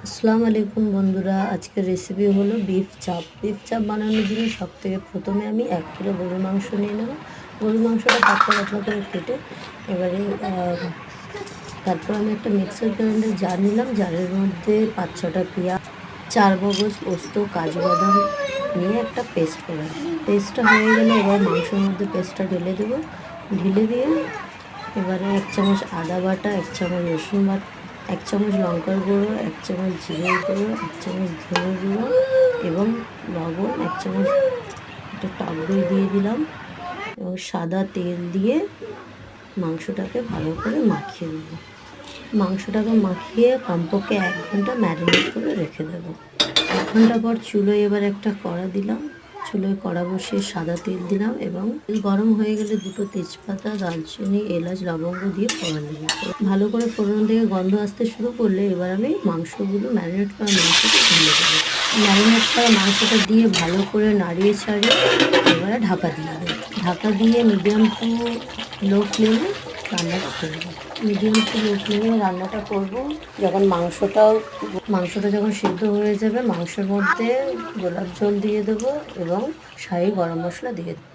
আসসালামু আলাইকুম বন্ধুরা, আজকের রেসিপি হলো বিফ চাপ। বিফ চাপ বানানোর জন্য সবথেকে প্রথমে আমি 1 কিলো গরুর মাংস নিয়ে নেব। গরুর মাংসটা পাতলা পাতলা করে কেটে এবারে তারপর আমি একটা মিক্সার গ্রাইন্ডার জার নিলাম। জারের মধ্যে 5-6টা পেঁয়াজ, 4 মগজ পোস্ত, কাজু বাদাম নিয়ে একটা পেস্ট করে পেস্টটা হয়ে গেলে এবার মাংসের মধ্যে পেস্টটা ঢেলে দেবো। ঢেলে দিয়ে এবারে 1 চামচ আদা বাটা, 1 চামচ রসুন বাটা, 1 চামচ লঙ্কার গুঁড়ো, 1 চামচ জিরের গুঁড়ো, 1 চামচ ধনে গুঁড়ো এবং লবণ, 1 চামচ একটা টক দই দিয়ে দিলাম এবং সাদা তেল দিয়ে মাংসটাকে ভালো করে মাখিয়ে দেবো। মাংসটাকে মাখিয়ে কমপক্ষে 1 ঘন্টা ম্যারিনেট করে রেখে দেবো। 1 ঘন্টা পর চুলোয় এবার একটা কড়া দিলাম। চুলোয় কড়া বসিয়ে সাদা তেল দিলাম এবং তেল গরম হয়ে গেলে 2টো তেজপাতা, দারচিনি, এলাচ, লবঙ্গ দিয়ে ফোড়ন দেবো। ভালো করে ফোড়ন থেকে গন্ধ আসতে শুরু করলে এবার আমি মাংসগুলো ম্যারিনেট করা মাংসটা ঢেলে দেবো। ম্যারিনেট করা মাংসটা দিয়ে ভালো করে নাড়িয়ে ছাড়িয়ে এবারে ঢাকা দিয়ে দেবো। ঢাকা দিয়ে মিডিয়াম টু লো ফ্লেমে রান্নাটা করবো। মিডিয়াম টু লো ফ্লেমে রান্নাটা করব। যখন মাংসটা যখন সিদ্ধ হয়ে যাবে, মাংসের মধ্যে গোলাপ জল দিয়ে দেবো এবং শাহি গরম মশলা দিয়ে দেবো।